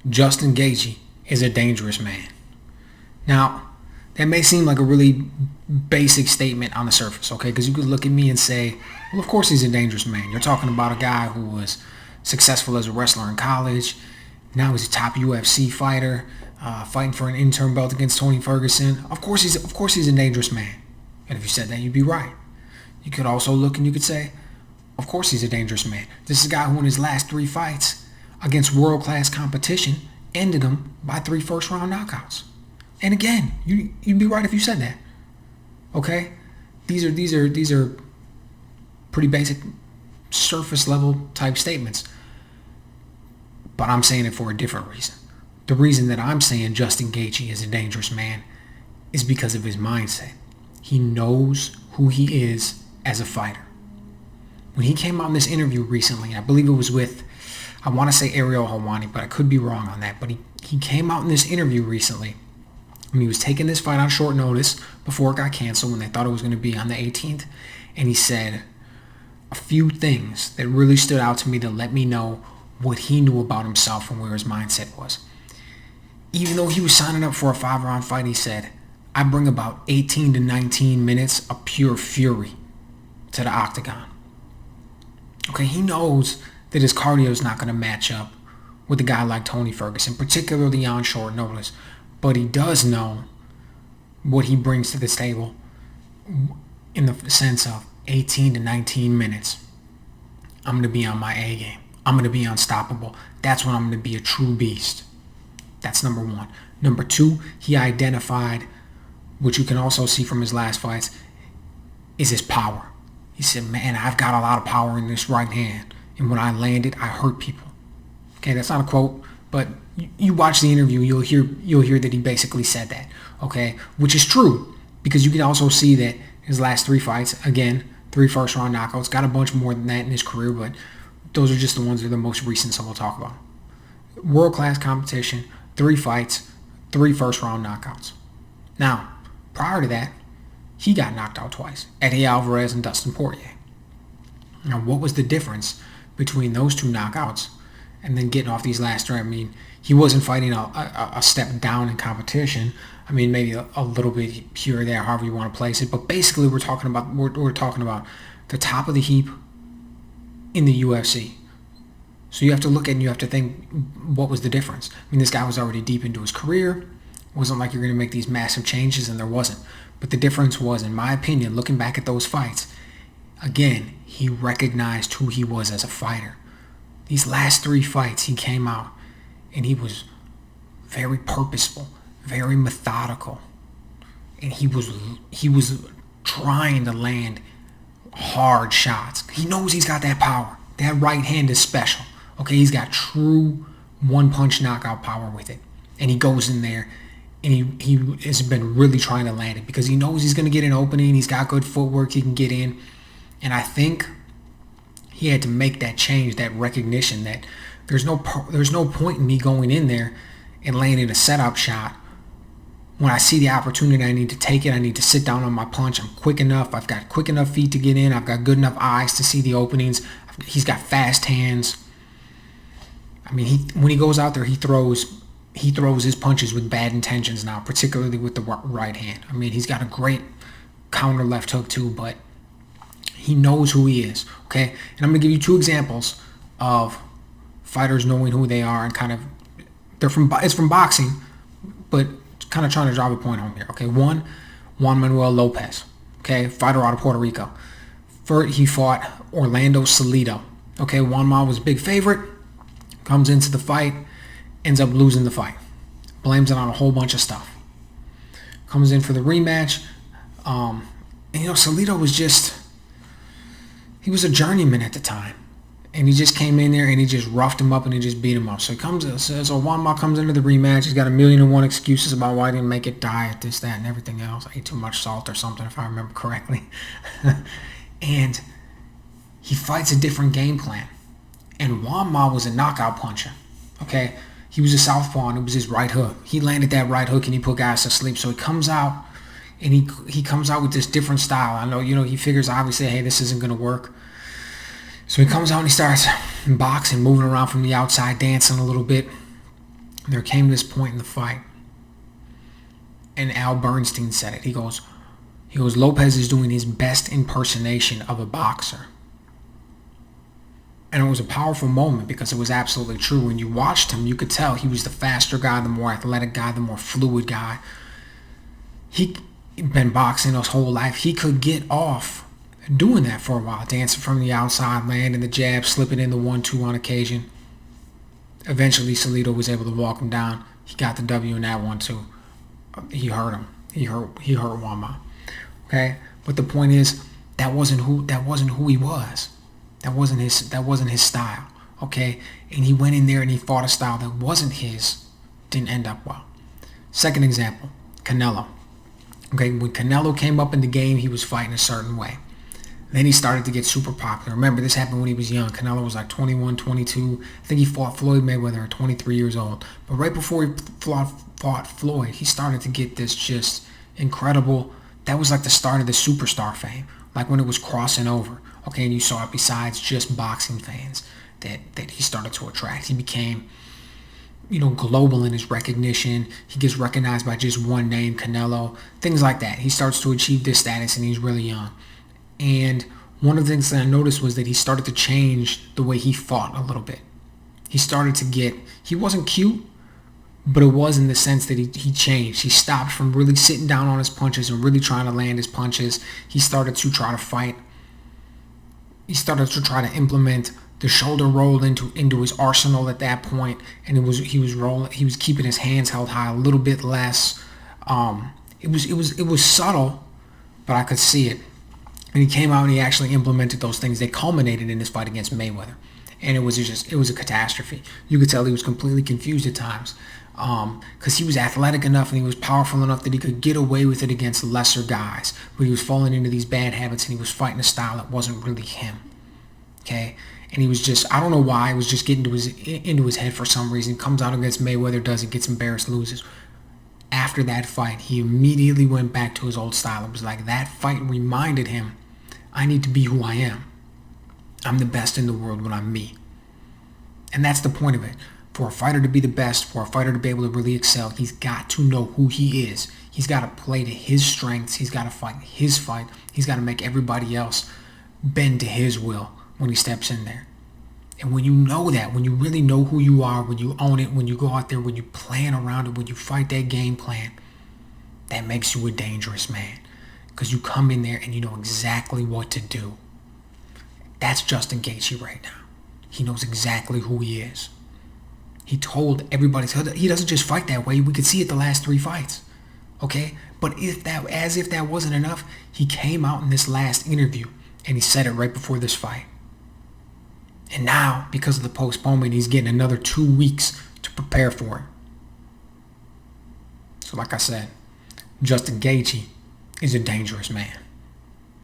Justin Gaethje is a dangerous man. Now, that may seem like a really basic statement on the surface, okay? Because you could look at me and say, well, of course he's a dangerous man. You're talking about a guy who was successful as a wrestler in college. Now he's a top UFC fighter, fighting for an interim belt against Tony Ferguson. Of course he's a dangerous man. And if you said that, you'd be right. You could also look and you could say, of course he's a dangerous man. This is a guy who in his last 3 fights against world-class competition ended them by 3 first-round knockouts. And again, you'd be right if you said that. Okay? These are pretty basic surface level type statements. But I'm saying it for a different reason. The reason that I'm saying Justin Gaethje is a dangerous man is because of his mindset. He knows who he is as a fighter. When he came out in this interview recently, I believe it was with, I want to say Ariel Helwani, but I could be wrong on that. But he came out in this interview recently when he was taking this fight on short notice before it got canceled, when they thought it was going to be on the 18th. And he said a few things that really stood out to me to let me know what he knew about himself and where his mindset was. Even though he was signing up for a 5-round fight, he said, I bring about 18 to 19 minutes of pure fury to the Octagon. Okay, he knows that his cardio is not going to match up with a guy like Tony Ferguson, particularly on short notice. But he does know what he brings to this table in the sense of 18 to 19 minutes. I'm going to be on my A game. I'm going to be unstoppable. That's when I'm going to be a true beast. That's number one. Number two, he identified, which you can also see from his last fights, is his power. He said, man, I've got a lot of power in this right hand. And when I land it, I hurt people. Okay, that's not a quote, but you watch the interview, you'll hear that he basically said that. Okay, which is true, because you can also see that his last 3 fights, again, 3 first-round knockouts, got a bunch more than that in his career, but those are just the ones that are the most recent, so we'll talk about. World-class competition, 3 fights, 3 first-round knockouts. Now, prior to that, he got knocked out twice, Eddie Alvarez and Dustin Poirier. Now, what was the difference between those 2 knockouts and then getting off these last 3? I mean, he wasn't fighting a step down in competition. I mean, maybe a little bit here or there, however you want to place it. But basically, we're talking about the top of the heap in the UFC. So you have to look at and you have to think, what was the difference? I mean, this guy was already deep into his career. It wasn't like you're going to make these massive changes, and there wasn't. But the difference was, in my opinion, looking back at those fights, again, he recognized who he was as a fighter. These last 3 fights, he came out and he was very purposeful, very methodical, and he was trying to land hard shots. He knows he's got that power. That right hand is special. Okay, he's got true one-punch knockout power with it, and he goes in there and he has been really trying to land it because he knows he's going to get an opening. He's got good footwork. He can get in, and I think he had to make that change, that recognition that there's no point in me going in there and landing a setup shot. When I see the opportunity, I need to take it. I need to sit down on my punch. I'm quick enough. I've got quick enough feet to get in. I've got good enough eyes to see the openings. He's got fast hands. I mean, when he goes out there, he throws his punches with bad intentions now, particularly with the right hand. I mean, he's got a great counter left hook too, but he knows who he is, okay? And I'm going to give you 2 examples of fighters knowing who they are and kind of, it's from boxing, but kind of trying to drive a point home here, okay? One, Juan Manuel Lopez, okay? Fighter out of Puerto Rico. First, he fought Orlando Salido, okay? Juan Ma was a big favorite, comes into the fight, ends up losing the fight. Blames it on a whole bunch of stuff. Comes in for the rematch. And, Salido was he was a journeyman at the time. And he just came in there and he just roughed him up and he just beat him up. So Juan Ma comes into the rematch. He's got 1,000,001 excuses about why he didn't make it diet, this, that, and everything else. I ate too much salt or something, if I remember correctly. And he fights a different game plan. And Juan Ma was a knockout puncher. Okay? He was a southpaw and it was his right hook. He landed that right hook and he put guys to sleep. So he comes out and he comes out with this different style. I know, he figures obviously, hey, this isn't going to work. So he comes out and he starts boxing, moving around from the outside, dancing a little bit. there came this point in the fight, and Al Bernstein said it. He goes, Lopez is doing his best impersonation of a boxer. And it was a powerful moment because it was absolutely true. When you watched him, you could tell he was the faster guy, the more athletic guy, the more fluid guy. He'd been boxing his whole life. He could get off doing that for a while, dancing from the outside, landing the jab, slipping in the 1-2 on occasion. Eventually, Salido was able to walk him down. He got the W in that one too. He hurt him. He hurt Wama. Okay, but the point is that wasn't who he was. That wasn't his style. Okay, and he went in there and he fought a style that wasn't his. Didn't end up well. Second example, Canelo. Okay, when Canelo came up in the game, he was fighting a certain way. Then he started to get super popular. Remember, this happened when he was young. Canelo was like 21, 22. I think he fought Floyd Mayweather at 23 years old. But right before he fought Floyd, he started to get this just incredible. That was like the start of the superstar fame. Like when it was crossing over. Okay, and you saw it besides just boxing fans that he started to attract. He became, global in his recognition. He gets recognized by just one name, Canelo. Things like that. He starts to achieve this status and he's really young. And one of the things that I noticed was that he started to change the way he fought a little bit. He started to he wasn't cute, but it was in the sense that he changed. He stopped from really sitting down on his punches and really trying to land his punches. He started to try to fight. He started to try to implement the shoulder roll into his arsenal at that point, and he was keeping his hands held high a little bit less. It was subtle, but I could see it. And he came out and he actually implemented those things. They culminated in his fight against Mayweather. And it was a catastrophe. You could tell he was completely confused at times because he was athletic enough and he was powerful enough that he could get away with it against lesser guys. But he was falling into these bad habits and he was fighting a style that wasn't really him. Okay? And he was just, I don't know why, it was just getting into his head for some reason. Comes out against Mayweather, does it, gets embarrassed, loses. After that fight, he immediately went back to his old style. It was like that fight reminded him, I need to be who I am. I'm the best in the world when I'm me. And that's the point of it. For a fighter to be the best, for a fighter to be able to really excel, he's got to know who he is. He's got to play to his strengths. He's got to fight his fight. He's got to make everybody else bend to his will when he steps in there. And when you know that, when you really know who you are, when you own it, when you go out there, when you plan around it, when you fight that game plan, that makes you a dangerous man. Because you come in there and you know exactly what to do. That's Justin Gaethje right now. He knows exactly who he is. He told everybody, he doesn't just fight that way. We could see it the last 3 fights. Okay? But as if that wasn't enough, he came out in this last interview and he said it right before this fight. And now, because of the postponement, he's getting another 2 weeks to prepare for it. So like I said, Justin Gaethje is a dangerous man.